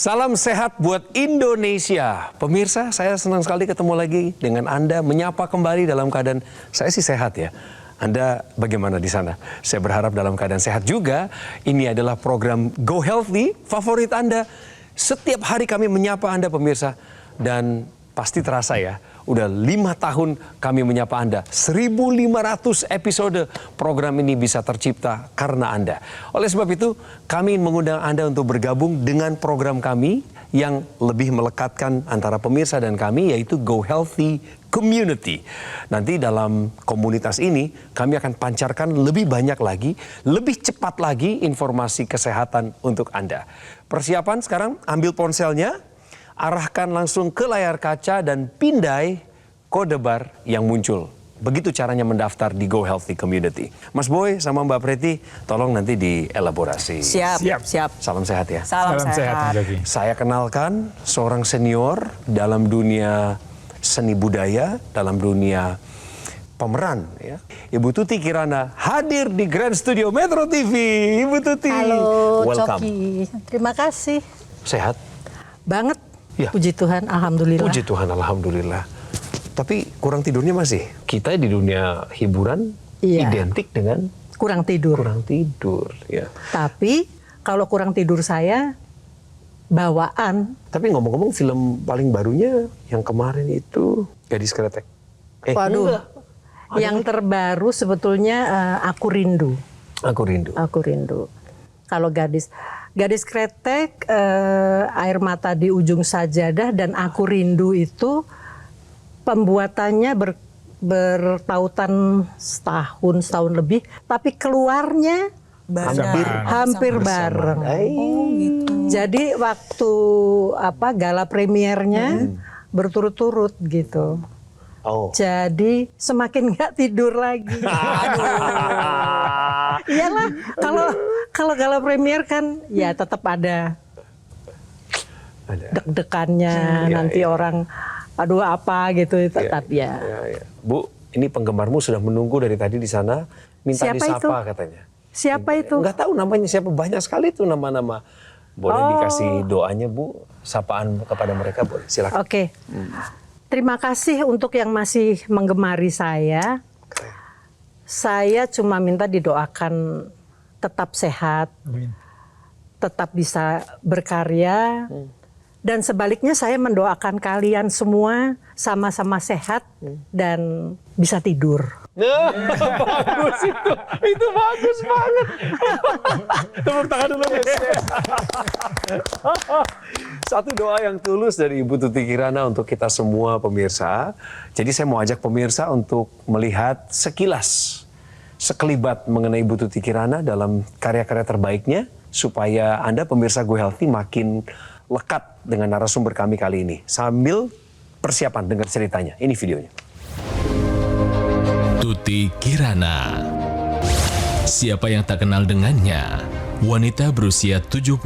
Salam sehat buat Indonesia. Pemirsa, saya senang sekali ketemu lagi dengan Anda, menyapa kembali dalam keadaan saya sih sehat ya. Anda bagaimana di sana? Saya berharap dalam keadaan sehat juga. Ini adalah program Go Healthy favorit Anda. Setiap hari kami menyapa Anda pemirsa. Dan pasti terasa ya, udah 5 tahun kami menyapa Anda. 1.500 episode program ini bisa tercipta karena Anda. Oleh sebab itu, kami mengundang Anda untuk bergabung dengan program kami yang lebih melekatkan antara pemirsa dan kami, yaitu Go Healthy Community. Nanti dalam komunitas ini, kami akan pancarkan lebih banyak lagi, lebih cepat lagi informasi kesehatan untuk Anda. Persiapan sekarang, ambil ponselnya, arahkan langsung ke layar kaca dan pindai kode bar yang muncul. Begitu caranya mendaftar di Go Healthy Community. Mas Boy sama Mbak Preti, tolong nanti dielaborasi. Siap. Salam sehat ya. Salam sehat. Saya kenalkan seorang senior dalam dunia seni budaya, dalam dunia pemeran ya. Ibu Tuti Kirana hadir di Grand Studio Metro TV. Ibu Tuti. Halo, welcome. Coki. Terima kasih. Sehat? Banget. Ya. Puji Tuhan, alhamdulillah. Puji Tuhan, alhamdulillah. Tapi kurang tidurnya masih. Kita di dunia hiburan identik dengan kurang tidur. Kurang tidur, ya. Tapi kalau kurang tidur saya bawaan. Tapi ngomong-ngomong, film paling barunya yang kemarin itu Gadis Kretek. Waduh. Enggak. Yang terbaru sebetulnya Aku Rindu. Aku Rindu. Aku Rindu. Kalau Gadis Kretek, Air Mata di Ujung Sajadah, dan Aku Rindu itu pembuatannya bertautan setahun lebih, tapi keluarnya hampir bareng. Gitu. Jadi waktu gala premiernya berturut-turut gitu. Oh. Jadi semakin nggak tidur lagi. Iyalah, kalau gala premier kan ya tetap ada deg-degannya, nanti orang aduh apa gitu tetap ya. Bu, ini penggemarmu sudah menunggu dari tadi di sana, minta Siapa disapa itu? katanya. Siapa itu? Enggak tahu namanya siapa, banyak sekali tuh nama-nama. Boleh dikasih doanya Bu, sapaan kepada mereka boleh, silakan. Oke. Terima kasih untuk yang masih menggemari saya. Saya cuma minta didoakan tetap sehat, tetap bisa berkarya, dan sebaliknya saya mendoakan kalian semua sama-sama sehat dan bisa tidur. Bagus itu bagus banget. Tepuk tangan dulu guys. Satu doa yang tulus dari Ibu Tuti Kirana untuk kita semua pemirsa. Jadi saya mau ajak pemirsa untuk melihat sekilas, sekelibat mengenai Ibu Tuti Kirana dalam karya-karya terbaiknya, supaya Anda pemirsa Go Healthy makin lekat dengan narasumber kami kali ini. Sambil persiapan dengar ceritanya. Ini videonya. Tuti Kirana. Siapa yang tak kenal dengannya? Wanita berusia 71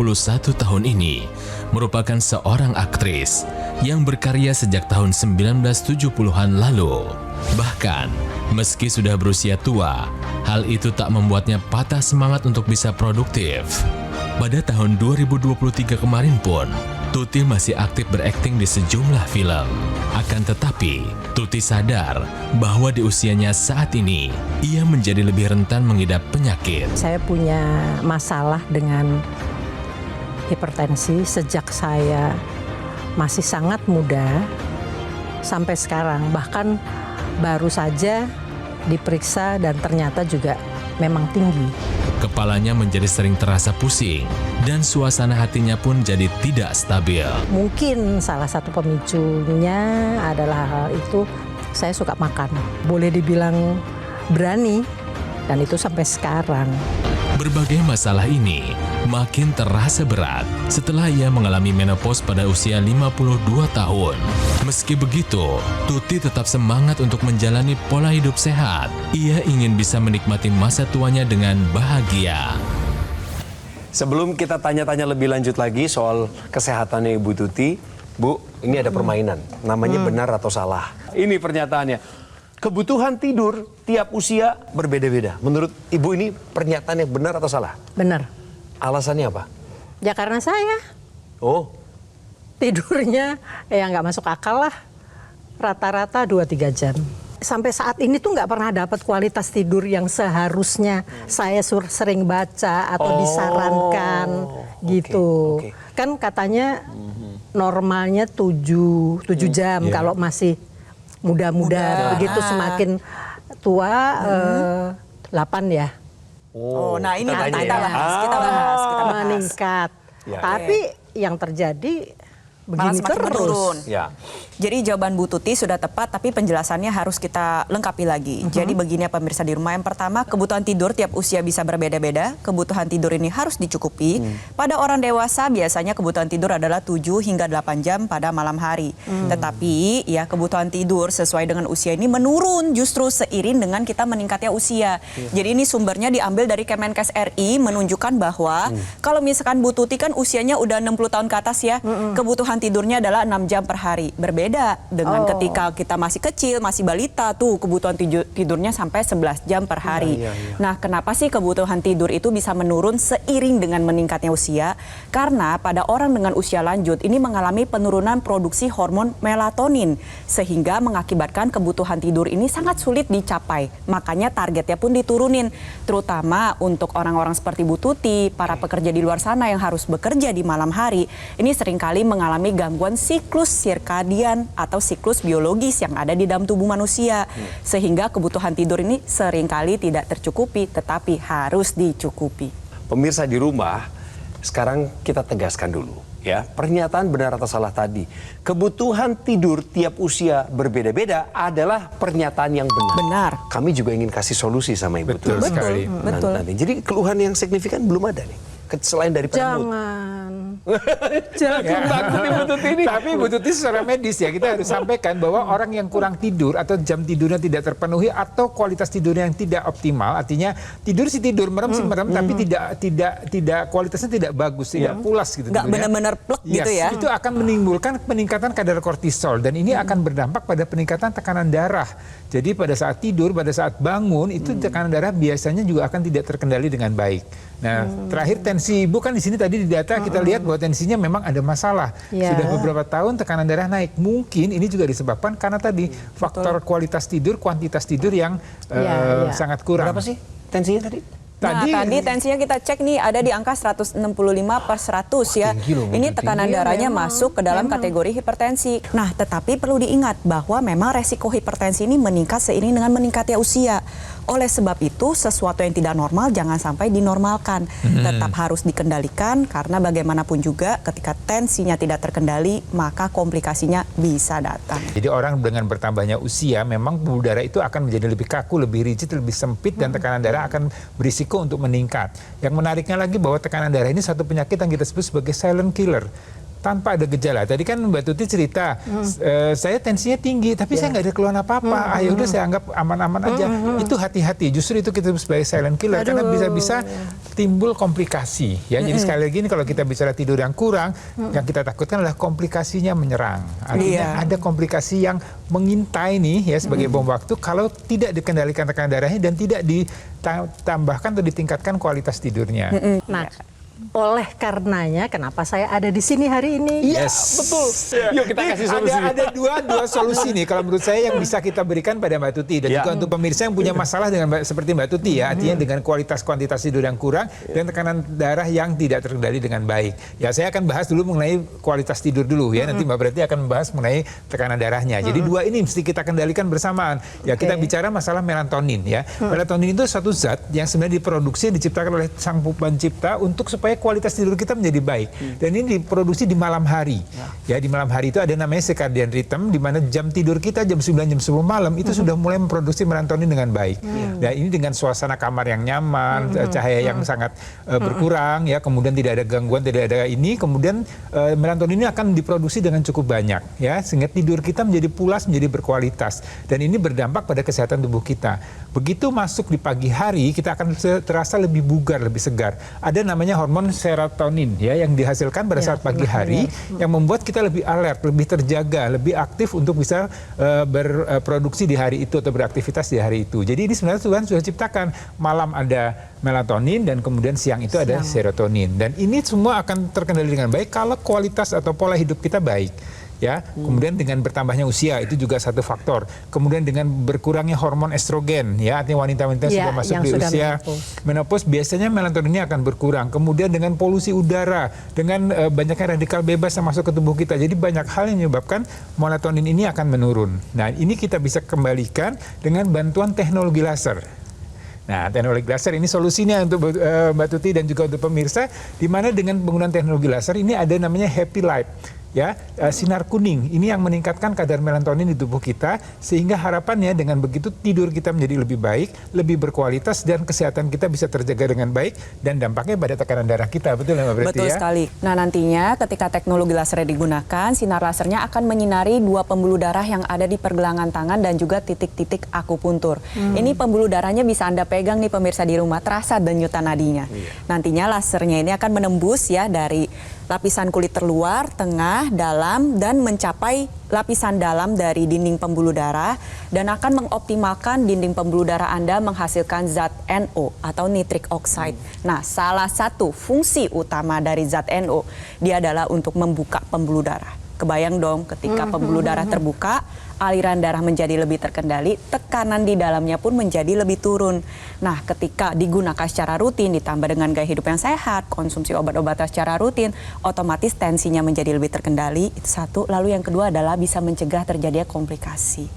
tahun ini merupakan seorang aktris yang berkarya sejak tahun 1970-an lalu. Bahkan, meski sudah berusia tua, hal itu tak membuatnya patah semangat untuk bisa produktif. Pada tahun 2023 kemarin pun, Tuti masih aktif berakting di sejumlah film. Akan tetapi, Tuti sadar bahwa di usianya saat ini, ia menjadi lebih rentan mengidap penyakit. Saya punya masalah dengan hipertensi sejak saya masih sangat muda sampai sekarang. Bahkan baru saja diperiksa dan ternyata juga memang tinggi. Kepalanya menjadi sering terasa pusing dan suasana hatinya pun jadi tidak stabil. Mungkin salah satu pemicunya adalah hal itu, saya suka makan. Boleh dibilang berani, dan itu sampai sekarang. Berbagai masalah ini makin terasa berat setelah ia mengalami menopause pada usia 52 tahun. Meski begitu, Tuti tetap semangat untuk menjalani pola hidup sehat. Ia ingin bisa menikmati masa tuanya dengan bahagia. Sebelum kita tanya-tanya lebih lanjut lagi soal kesehatannya Ibu Tuti, Bu, ini ada permainan. Namanya benar atau salah. Ini pernyataannya. Kebutuhan tidur tiap usia berbeda-beda. Menurut Ibu ini pernyataan yang benar atau salah? Benar. Alasannya apa? Ya karena saya. Oh, tidurnya ya nggak masuk akal lah. Rata-rata 2-3 jam. Sampai saat ini tuh nggak pernah dapat kualitas tidur yang seharusnya saya sering baca atau disarankan gitu. Kan katanya normalnya 7 jam kalau masih muda-muda, begitu semakin tua 8 ya. Nah ini kita kita tanya ya. bahas, kita bahas. Meningkat. Ya. Tapi yang terjadi Malah begini semakin terus. menurun. Ya. Jadi jawaban Bu Tuti sudah tepat, tapi penjelasannya harus kita lengkapi lagi. Jadi begini ya pemirsa di rumah. Yang pertama, kebutuhan tidur tiap usia bisa berbeda-beda. Kebutuhan tidur ini harus dicukupi. Pada orang dewasa biasanya kebutuhan tidur adalah 7 hingga 8 jam pada malam hari. Tetapi ya kebutuhan tidur sesuai dengan usia ini menurun justru seiring dengan kita meningkatnya usia. Jadi ini sumbernya diambil dari Kemenkes RI menunjukkan bahwa kalau misalkan Bu Tuti kan usianya udah 60 tahun ke atas ya, kebutuhan tidurnya adalah 6 jam per hari. Berbeda dengan ketika kita masih kecil, masih balita tuh kebutuhan tidurnya sampai 11 jam per hari. Nah, kenapa sih kebutuhan tidur itu bisa menurun seiring dengan meningkatnya usia? Karena pada orang dengan usia lanjut ini mengalami penurunan produksi hormon melatonin sehingga mengakibatkan kebutuhan tidur ini sangat sulit dicapai. Makanya targetnya pun diturunin, terutama untuk orang-orang seperti Bu Tuti, para pekerja di luar sana yang harus bekerja di malam hari. Ini seringkali mengalami gangguan siklus sirkadian atau siklus biologis yang ada di dalam tubuh manusia. Sehingga kebutuhan tidur ini seringkali tidak tercukupi, tetapi harus dicukupi. Pemirsa di rumah, sekarang kita tegaskan dulu ya. Pernyataan benar atau salah tadi. Kebutuhan tidur tiap usia berbeda-beda adalah pernyataan yang benar. Benar. Kami juga ingin kasih solusi sama Ibu Betul Tuti. sekali. Betul. Nanti. Jadi keluhan yang signifikan belum ada nih. Selain dari Jangan. Tapi Bu Tuti secara medis ya kita harus sampaikan bahwa orang yang kurang tidur atau jam tidurnya tidak terpenuhi atau kualitas tidurnya yang tidak optimal, artinya tidur sih tidur, merem sih merem, tapi tidak kualitasnya tidak bagus, tidak pulas gitu. Nggak tidurnya. benar-benar plek gitu ya. Itu akan menimbulkan peningkatan kadar kortisol dan ini akan berdampak pada peningkatan tekanan darah. Jadi pada saat tidur, pada saat bangun itu tekanan darah biasanya juga akan tidak terkendali dengan baik. Nah, terakhir tensi ibu kan di sini tadi di data kita lihat bahwa tensinya memang ada masalah. Ya. Sudah beberapa tahun tekanan darah naik. Mungkin ini juga disebabkan karena tadi faktor kualitas tidur, kuantitas tidur yang sangat kurang. berapa sih tensinya tadi? Tadi tensinya kita cek nih ada di angka 165/100 ya. tinggi loh, Bu Ini Tuti. tekanan darahnya masuk ke dalam kategori hipertensi. Nah, tetapi perlu diingat bahwa memang resiko hipertensi ini meningkat seiring dengan meningkatnya usia. Oleh sebab itu, sesuatu yang tidak normal jangan sampai dinormalkan. Tetap harus dikendalikan karena bagaimanapun juga ketika tensinya tidak terkendali, maka komplikasinya bisa datang. Jadi orang dengan bertambahnya usia memang pembuluh darah itu akan menjadi lebih kaku, lebih rigid, lebih sempit dan tekanan darah akan berisiko untuk meningkat. Yang menariknya lagi bahwa tekanan darah ini satu penyakit yang kita sebut sebagai silent killer. Tanpa ada gejala. Tadi kan Mbak Tuti cerita, saya tensinya tinggi, tapi saya nggak ada keluhan apa-apa. Ya udah saya anggap aman-aman aja. Itu hati-hati. Justru itu kita sebut sebagai silent killer karena bisa-bisa timbul komplikasi. Ya, jadi sekali lagi ini kalau kita bicara tidur yang kurang, yang kita takutkan adalah komplikasinya menyerang. Artinya ada komplikasi yang mengintai nih ya sebagai bom waktu kalau tidak dikendalikan tekanan darahnya dan tidak ditambahkan atau ditingkatkan kualitas tidurnya. Nah, oleh karenanya kenapa saya ada di sini hari ini? Yes, betul. Yuk kita kasih solusi. Ada dua solusi nih kalau menurut saya yang bisa kita berikan pada Mbak Tuti dan juga untuk pemirsa yang punya masalah dengan seperti Mbak Tuti ya, artinya dengan kualitas kuantitas tidur yang kurang dan tekanan darah yang tidak terkendali dengan baik. Ya saya akan bahas dulu mengenai kualitas tidur dulu ya. Nanti Mbak Preti akan membahas mengenai tekanan darahnya. Jadi dua ini mesti kita kendalikan bersamaan. Ya kita bicara masalah melatonin ya. Melatonin itu satu zat yang sebenarnya diproduksi diciptakan oleh sang pencipta untuk supaya kualitas tidur kita menjadi baik. Dan ini diproduksi di malam hari. Ya, di malam hari itu ada namanya circadian rhythm, di mana jam tidur kita jam 9, jam 10 malam itu sudah mulai memproduksi melatonin dengan baik. Dan ini dengan suasana kamar yang nyaman, cahaya yang sangat berkurang, ya, kemudian tidak ada gangguan, tidak ada ini, kemudian melatonin ini akan diproduksi dengan cukup banyak, ya, sehingga tidur kita menjadi pulas, menjadi berkualitas. Dan ini berdampak pada kesehatan tubuh kita. Begitu masuk di pagi hari, kita akan terasa lebih bugar, lebih segar. Ada namanya hormon hormon serotonin ya yang dihasilkan pada saat pagi hari yang membuat kita lebih alert, lebih terjaga, lebih aktif untuk bisa berproduksi di hari itu atau beraktivitas di hari itu. Jadi ini sebenarnya Tuhan sudah ciptakan malam ada melatonin dan kemudian siang itu ada serotonin. Dan ini semua akan terkendali dengan baik kalau kualitas atau pola hidup kita baik. Ya, kemudian dengan bertambahnya usia itu juga satu faktor. Kemudian dengan berkurangnya hormon estrogen, ya artinya wanita-wanita sudah masuk di usia menopause biasanya melatoninnya akan berkurang. Kemudian dengan polusi udara, dengan banyaknya radikal bebas yang masuk ke tubuh kita, jadi banyak hal yang menyebabkan melatonin ini akan menurun. Nah, ini kita bisa kembalikan dengan bantuan teknologi laser. Nah, teknologi laser ini solusinya untuk Mbak Tuti dan juga untuk pemirsa, di mana dengan penggunaan teknologi laser ini ada namanya happy light. Ya, sinar kuning ini yang meningkatkan kadar melatonin di tubuh kita sehingga harapannya dengan begitu tidur kita menjadi lebih baik, lebih berkualitas dan kesehatan kita bisa terjaga dengan baik dan dampaknya pada tekanan darah kita. Betul ya Mbak Preti? Betul sekali. Nah, nantinya ketika teknologi laser digunakan, sinar lasernya akan menyinari 2 pembuluh darah yang ada di pergelangan tangan dan juga titik-titik akupuntur. Ini pembuluh darahnya bisa Anda pegang nih pemirsa di rumah, terasa denyutan nadinya. Nantinya lasernya ini akan menembus ya dari lapisan kulit terluar, tengah, dalam, dan mencapai lapisan dalam dari dinding pembuluh darah dan akan mengoptimalkan dinding pembuluh darah Anda menghasilkan zat NO atau nitric oxide. Nah, salah satu fungsi utama dari zat NO, dia adalah untuk membuka pembuluh darah. Kebayang dong ketika pembuluh darah terbuka, aliran darah menjadi lebih terkendali, tekanan di dalamnya pun menjadi lebih turun. Nah, ketika digunakan secara rutin, ditambah dengan gaya hidup yang sehat, konsumsi obat-obatan secara rutin, otomatis tensinya menjadi lebih terkendali, itu satu. Lalu yang kedua adalah bisa mencegah terjadinya komplikasi.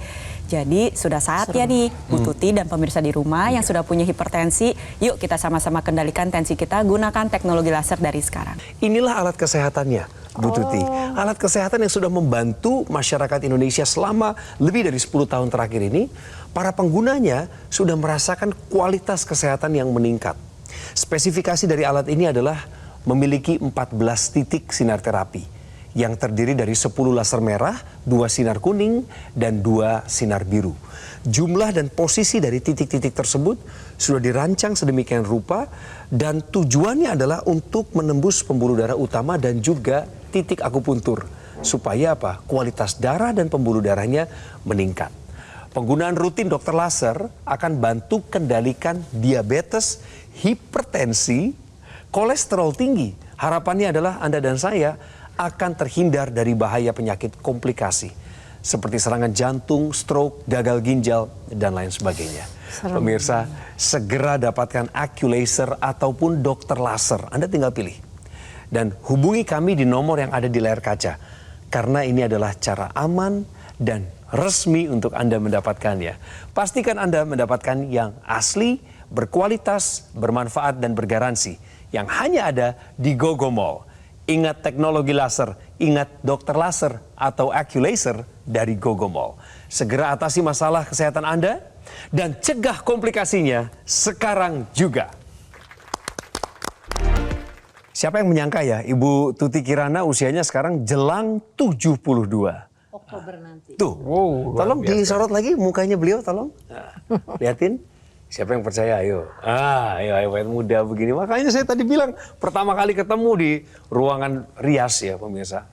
Jadi sudah saatnya nih Bu Tuti dan pemirsa di rumah yang sudah punya hipertensi, yuk kita sama-sama kendalikan tensi kita, gunakan teknologi laser dari sekarang. Inilah alat kesehatannya, Bu Tuti. Alat kesehatan yang sudah membantu masyarakat Indonesia selama lebih dari 10 tahun terakhir ini. Para penggunanya sudah merasakan kualitas kesehatan yang meningkat. Spesifikasi dari alat ini adalah memiliki 14 titik sinar terapi yang terdiri dari 10 laser merah, 2 sinar kuning, dan 2 sinar biru. Jumlah dan posisi dari titik-titik tersebut sudah dirancang sedemikian rupa dan tujuannya adalah untuk menembus pembuluh darah utama dan juga titik akupuntur. Supaya apa? Kualitas darah dan pembuluh darahnya meningkat. Penggunaan rutin dokter laser akan bantu kendalikan diabetes, hipertensi, kolesterol tinggi. Harapannya adalah Anda dan saya akan terhindar dari bahaya penyakit komplikasi seperti serangan jantung, stroke, gagal ginjal, dan lain sebagainya. Pemirsa, segera dapatkan AccuLaser ataupun dokter laser. Anda tinggal pilih. Dan hubungi kami di nomor yang ada di layar kaca. Karena ini adalah cara aman dan resmi untuk Anda mendapatkannya. Pastikan Anda mendapatkan yang asli, berkualitas, bermanfaat, dan bergaransi. Yang hanya ada di GoGo Mall. Ingat teknologi laser, ingat dokter laser atau AccuLaser dari GoGo Mall. Segera atasi masalah kesehatan Anda dan cegah komplikasinya sekarang juga. Siapa yang menyangka ya, Ibu Tuti Kirana usianya sekarang jelang 72. Oktober nanti. Tuh, tolong disorot lagi mukanya beliau, tolong. Nah, lihatin. Siapa yang percaya? Ayo. Ayo muda begini. Makanya saya tadi bilang pertama kali ketemu di ruangan rias ya pemirsa.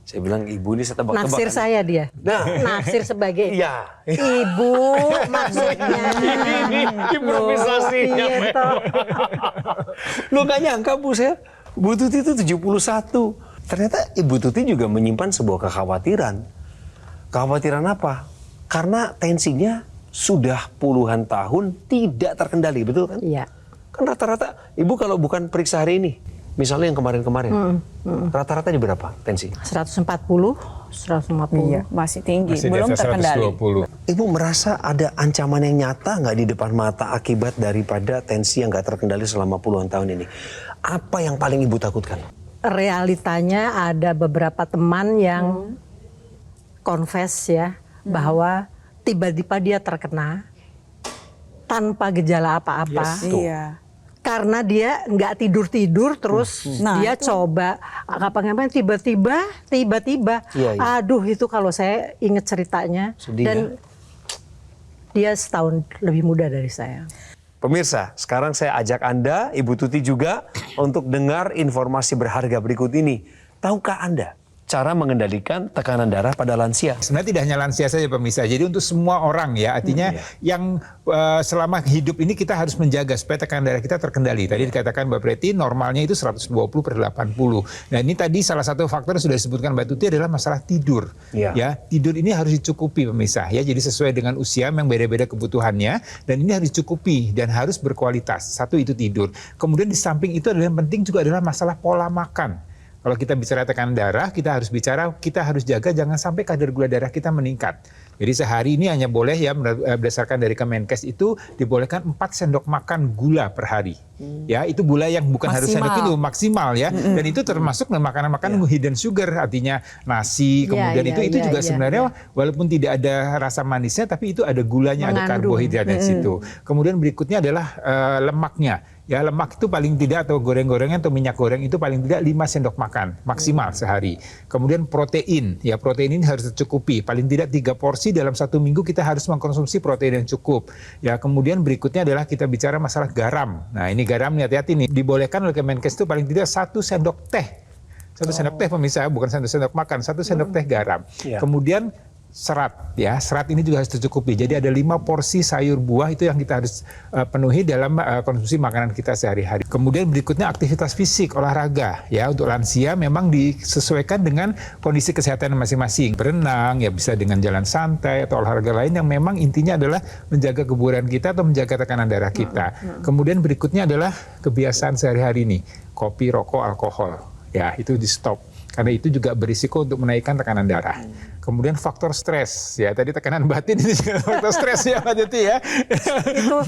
Saya bilang ibu ini saya tebak-tebak. Naksir saya dia. Nah, naksir sebagai iya. ibu maksudnya. Ini improvisasinya. Lu gak nyangka Bu saya, Bu Tuti itu 71. Ternyata Ibu Tuti juga menyimpan sebuah kekhawatiran. Kekhawatiran apa? Karena tensinya sudah puluhan tahun tidak terkendali, betul kan? Iya. Kan rata-rata, Ibu kalau bukan periksa hari ini, misalnya yang kemarin-kemarin, rata-rata di berapa tensi? 140, 150. Iya, masih tinggi, Masih belum di atas terkendali. 120. Ibu merasa ada ancaman yang nyata nggak di depan mata akibat daripada tensi yang nggak terkendali selama puluhan tahun ini? Apa yang paling Ibu takutkan? Realitanya ada beberapa teman yang confess ya, bahwa tiba-tiba dia terkena tanpa gejala apa-apa. Iya. Karena dia nggak tidur-tidur terus dia coba apa-apa tiba-tiba Iya, iya. aduh itu kalau saya ingat ceritanya. Sedih, dan dia setahun lebih muda dari saya. Pemirsa, sekarang saya ajak Anda, Ibu Tuti juga, untuk dengar informasi berharga berikut ini. Tahukah Anda cara mengendalikan tekanan darah pada lansia? Sebenarnya tidak hanya lansia saja pemirsa, jadi untuk semua orang ya, artinya yang selama hidup ini kita harus menjaga supaya tekanan darah kita terkendali. Tadi dikatakan Mbak Preti normalnya itu 120/80. Nah ini tadi salah satu faktor yang sudah disebutkan Mbak Tuti adalah masalah tidur. Ya, tidur ini harus dicukupi pemirsa ya, jadi sesuai dengan usia yang beda-beda kebutuhannya, dan ini harus dicukupi dan harus berkualitas. Satu itu tidur. Kemudian di samping itu adalah yang penting juga adalah masalah pola makan. Kalau kita bicara tekanan darah, kita harus jaga jangan sampai kadar gula darah kita meningkat. Jadi sehari ini hanya boleh ya berdasarkan dari Kemenkes itu dibolehkan 4 sendok makan gula per hari. Ya, itu gula yang bukan harus sendok itu maksimal ya. Dan itu termasuk makanan-makanan hidden sugar, artinya nasi, kemudian itu juga sebenarnya walaupun tidak ada rasa manisnya tapi itu ada gulanya, ada karbohidrat di situ. Kemudian berikutnya adalah lemaknya. Ya, lemak itu paling tidak, atau goreng-gorengan atau minyak goreng itu paling tidak 5 sendok makan maksimal sehari. Kemudian protein, ya protein ini harus tercukupi. Paling tidak 3 porsi dalam 1 minggu kita harus mengkonsumsi protein yang cukup. Ya, kemudian berikutnya adalah kita bicara masalah garam. Nah ini garam nih, hati-hati nih. Dibolehkan oleh Kemenkes itu paling tidak 1 sendok teh. 1 sendok teh pemirsa, bukan 1 sendok makan, 1 sendok teh garam. Kemudian serat, ya serat ini juga harus tercukupi. Jadi ada 5 porsi sayur buah itu yang kita harus penuhi dalam konsumsi makanan kita sehari-hari. Kemudian berikutnya aktivitas fisik, olahraga, ya untuk lansia memang disesuaikan dengan kondisi kesehatan masing-masing. Berenang, ya bisa dengan jalan santai atau olahraga lain yang memang intinya adalah menjaga kebugaran kita atau menjaga tekanan darah kita. Kemudian berikutnya adalah kebiasaan sehari-hari nih, kopi, rokok, alkohol, ya itu di stop. Karena itu juga berisiko untuk menaikkan tekanan darah. Kemudian faktor stres, ya tadi tekanan batin itu juga faktor stres ya Mbak Tuti ya.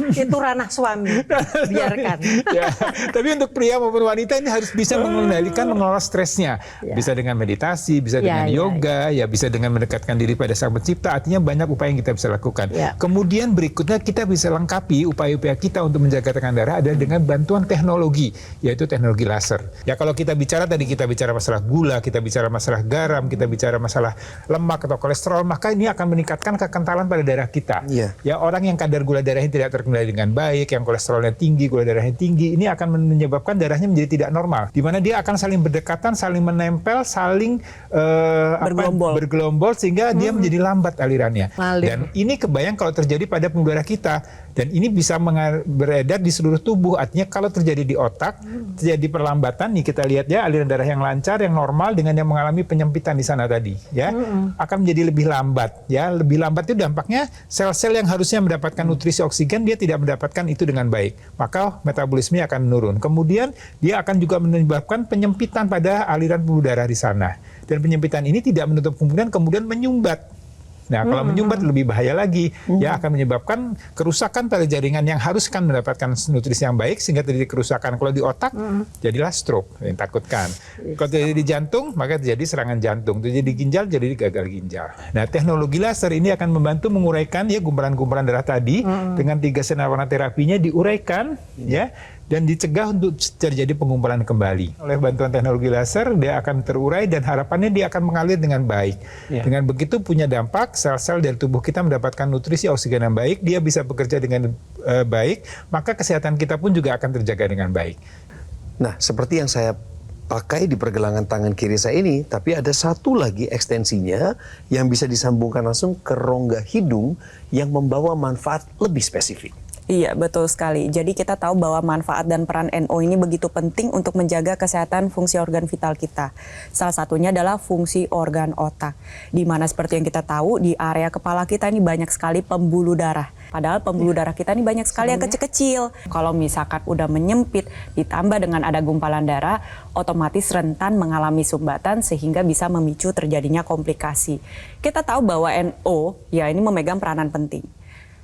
Itu ranah suami, biarkan. Ya, tapi untuk pria maupun wanita ini harus bisa mengendalikan, mengelola stresnya. Bisa dengan meditasi, bisa dengan yoga, ya bisa dengan mendekatkan diri pada Sang Pencipta. Artinya banyak upaya yang kita bisa lakukan. Kemudian berikutnya kita bisa lengkapi upaya-upaya kita untuk menjaga tekanan darah adalah dengan bantuan teknologi, yaitu teknologi laser. Ya kalau kita bicara tadi, kita bicara masalah gula, kita bicara masalah garam, kita bicara masalah lemak atau kolesterol, maka ini akan meningkatkan kekentalan pada darah kita. Ya orang yang kadar gula darahnya tidak terkendali dengan baik, yang kolesterolnya tinggi, gula darahnya tinggi, ini akan menyebabkan darahnya menjadi tidak normal. Di mana dia akan saling berdekatan, saling menempel, saling bergelombol sehingga dia menjadi lambat alirannya. Dan ini kebayang kalau terjadi pada pembuluh darah kita. Dan ini bisa beredar di seluruh tubuh. Artinya kalau terjadi di otak, terjadi perlambatan, nih kita lihat ya aliran darah yang lancar, yang normal dengan yang mengalami penyempitan di sana tadi, ya akan menjadi lebih lambat. Ya lebih lambat itu dampaknya sel-sel yang harusnya mendapatkan nutrisi oksigen dia tidak mendapatkan itu dengan baik. Maka metabolisme akan menurun. Kemudian dia akan juga menyebabkan penyempitan pada aliran pembuluh darah di sana. Dan penyempitan ini tidak menutup kemungkinan kemudian menyumbat. Nah, kalau menyumbat lebih bahaya lagi, ya akan menyebabkan kerusakan pada jaringan yang harus kan mendapatkan nutrisi yang baik sehingga terjadi kerusakan. Kalau di otak, jadilah stroke yang takutkan. Kalau terjadi di jantung, maka terjadi serangan jantung. Terjadi di ginjal, jadi gagal ginjal. Nah, teknologi laser ini akan membantu menguraikan ya gumpalan-gumpalan darah tadi dengan 3 sinar warna terapinya diuraikan, ya. Dan dicegah untuk terjadi pengumpulan kembali. Oleh bantuan teknologi laser, dia akan terurai dan harapannya dia akan mengalir dengan baik. Dengan begitu punya dampak, sel-sel dari tubuh kita mendapatkan nutrisi oksigen yang baik, dia bisa bekerja dengan baik, maka kesehatan kita pun juga akan terjaga dengan baik. Nah, seperti yang saya pakai di pergelangan tangan kiri saya ini, tapi ada satu lagi ekstensinya yang bisa disambungkan langsung ke rongga hidung yang membawa manfaat lebih spesifik. Iya, betul sekali. Jadi kita tahu bahwa manfaat dan peran NO ini begitu penting untuk menjaga kesehatan fungsi organ vital kita. Salah satunya adalah fungsi organ otak. Di mana seperti yang kita tahu, di area kepala kita ini banyak sekali pembuluh darah. Padahal pembuluh darah kita ini banyak sekali yang kecil-kecil. Kalau misalkan udah menyempit, ditambah dengan ada gumpalan darah, otomatis rentan mengalami sumbatan sehingga bisa memicu terjadinya komplikasi. Kita tahu bahwa NO, ya ini memegang peranan penting.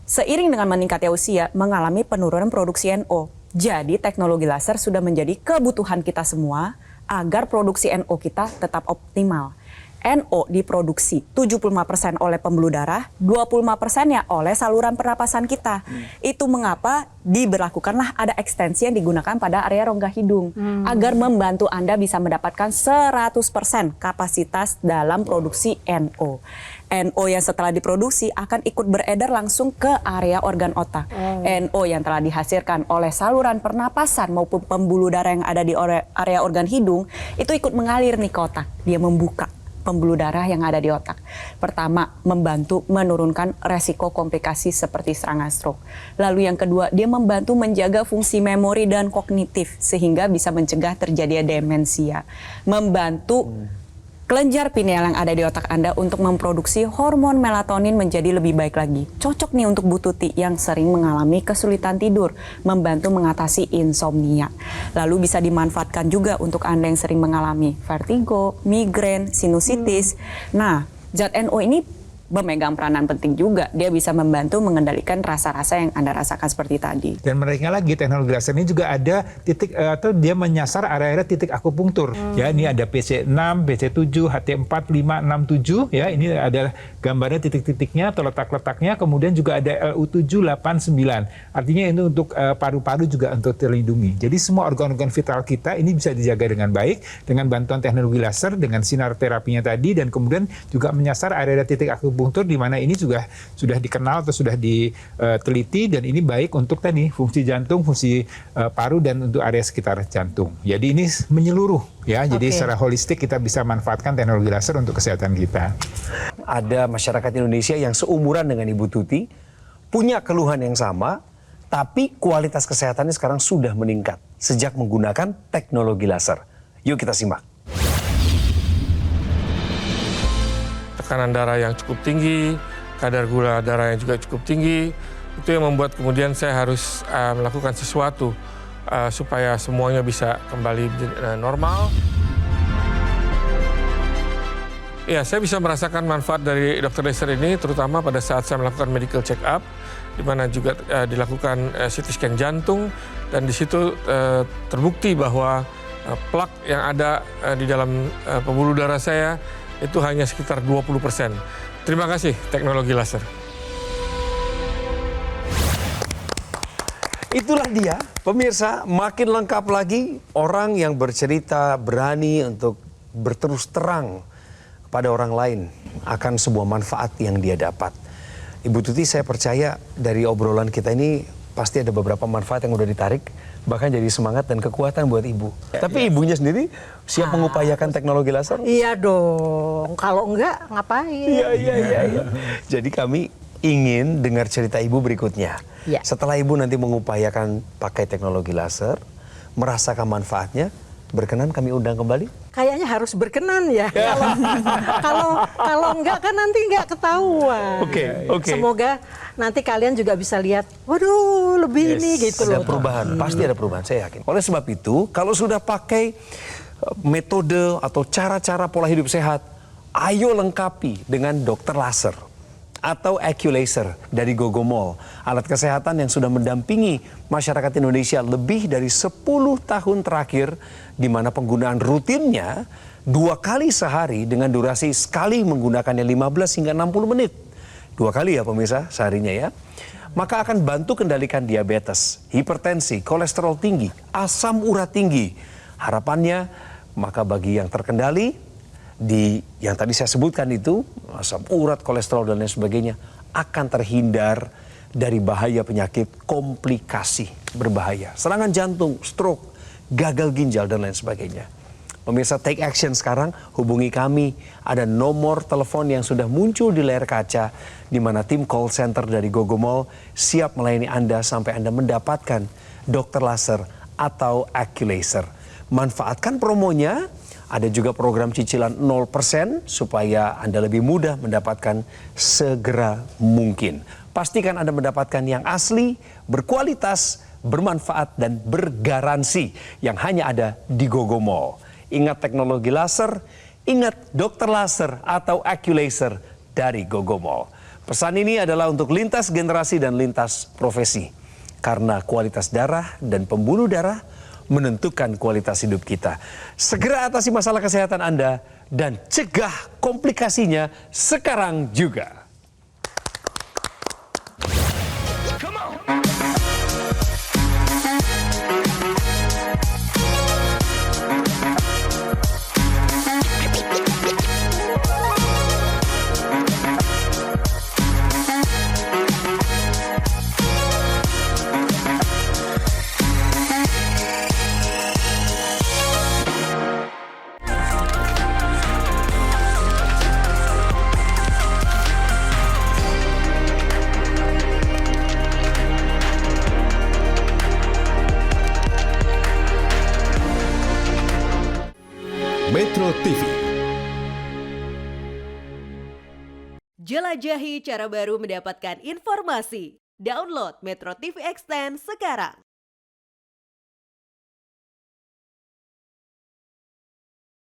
Seiring dengan meningkatnya usia, mengalami penurunan produksi NO. Jadi teknologi laser sudah menjadi kebutuhan kita semua agar produksi NO kita tetap optimal. NO diproduksi 75% oleh pembuluh darah, 25%-nya oleh saluran pernapasan kita. Itu mengapa diberlakukanlah ada ekstensi yang digunakan pada area rongga hidung agar membantu Anda bisa mendapatkan 100% kapasitas dalam produksi NO. NO yang setelah diproduksi akan ikut beredar langsung ke area organ otak. NO yang telah dihasilkan oleh saluran pernapasan maupun pembuluh darah yang ada di area organ hidung itu ikut mengalir nih ke otak. Dia membuka pembuluh darah yang ada di otak. Pertama, membantu menurunkan resiko komplikasi seperti serangan stroke. Lalu yang kedua, dia membantu menjaga fungsi memori dan kognitif sehingga bisa mencegah terjadinya demensia. Membantu kelenjar pineal yang ada di otak Anda untuk memproduksi hormon melatonin menjadi lebih baik lagi. Cocok nih untuk Bu Tuti yang sering mengalami kesulitan tidur, membantu mengatasi insomnia. Lalu bisa dimanfaatkan juga untuk Anda yang sering mengalami vertigo, migrain, sinusitis. Nah, zat NO ini memegang peranan penting juga. Dia bisa membantu mengendalikan rasa-rasa yang Anda rasakan seperti tadi. Dan menariknya lagi, teknologi laser ini juga ada titik atau dia menyasar area-area titik akupunktur. Ya, ini ada PC6, PC7, HT4, 5, 6, 7. Ya, ini ada gambarnya titik-titiknya atau letak-letaknya. Kemudian juga ada LU7, 8, 9. Artinya ini untuk paru-paru juga untuk terlindungi. Jadi semua organ-organ vital kita ini bisa dijaga dengan baik dengan bantuan teknologi laser, dengan sinar terapinya tadi, dan kemudian juga menyasar area-area titik akupunktur di mana ini juga sudah dikenal atau sudah diteliti, dan ini baik untuk tadi fungsi jantung, fungsi paru, dan untuk area sekitar jantung. Jadi ini menyeluruh ya. Jadi secara holistik kita bisa manfaatkan teknologi laser untuk kesehatan kita. Ada masyarakat Indonesia yang seumuran dengan Ibu Tuti, punya keluhan yang sama, tapi kualitas kesehatannya sekarang sudah meningkat sejak menggunakan teknologi laser. Yuk kita simak. Tekanan darah yang cukup tinggi, kadar gula darah yang juga cukup tinggi, itu yang membuat kemudian saya harus melakukan sesuatu supaya semuanya bisa kembali normal. Ya, saya bisa merasakan manfaat dari Dr. laser ini, terutama pada saat saya melakukan medical check up, di mana juga dilakukan CT scan jantung, dan di situ terbukti bahwa plak yang ada di dalam pembuluh darah saya itu hanya sekitar 20%. Terima kasih teknologi laser. Itulah dia, pemirsa, makin lengkap lagi orang yang bercerita berani untuk berterus terang kepada orang lain akan sebuah manfaat yang dia dapat. Ibu Tuti, saya percaya dari obrolan kita ini pasti ada beberapa manfaat yang udah ditarik, bahkan jadi semangat dan kekuatan buat ibu. Tapi ibunya sendiri siap mengupayakan teknologi laser? Iya dong, kalau enggak ngapain? Iya. Jadi kami ingin dengar cerita ibu berikutnya. Ya. Setelah ibu nanti mengupayakan pakai teknologi laser, merasakan manfaatnya, berkenan kami undang kembali? Kayaknya harus berkenan ya. Kalau enggak kan nanti enggak ketahuan. Oke. Semoga nanti kalian juga bisa lihat, waduh lebih ini gitu Ada loh. perubahan, pasti ada perubahan, saya yakin. Oleh sebab itu, kalau sudah pakai metode atau cara-cara pola hidup sehat, ayo lengkapi dengan dokter laser atau AccuLaser dari Gogomol. Alat kesehatan yang sudah mendampingi masyarakat Indonesia lebih dari 10 tahun terakhir, di mana penggunaan rutinnya 2 kali sehari dengan durasi sekali menggunakannya 15 hingga 60 menit. 2 kali ya pemirsa seharinya ya. Maka akan bantu kendalikan diabetes, hipertensi, kolesterol tinggi, asam urat tinggi. Harapannya maka bagi yang terkendali di yang tadi saya sebutkan itu, asam urat, kolesterol dan lain sebagainya, akan terhindar dari bahaya penyakit komplikasi berbahaya. Serangan jantung, stroke, gagal ginjal dan lain sebagainya. Pemirsa, take action sekarang, hubungi kami. Ada nomor telepon yang sudah muncul di layar kaca, di mana tim call center dari Gogomol siap melayani Anda sampai Anda mendapatkan dokter laser atau AccuLaser. Manfaatkan promonya, ada juga program cicilan 0% supaya Anda lebih mudah mendapatkan segera mungkin. Pastikan Anda mendapatkan yang asli, berkualitas, bermanfaat, dan bergaransi yang hanya ada di Gogomol. Ingat teknologi laser, ingat dokter laser atau AccuLaser dari Gogomol. Pesan ini adalah untuk lintas generasi dan lintas profesi. Karena kualitas darah dan pembuluh darah menentukan kualitas hidup kita. Segera atasi masalah kesehatan Anda dan cegah komplikasinya sekarang juga. Metro TV. Jelajahi cara baru mendapatkan informasi. Download Metro TV Extend sekarang.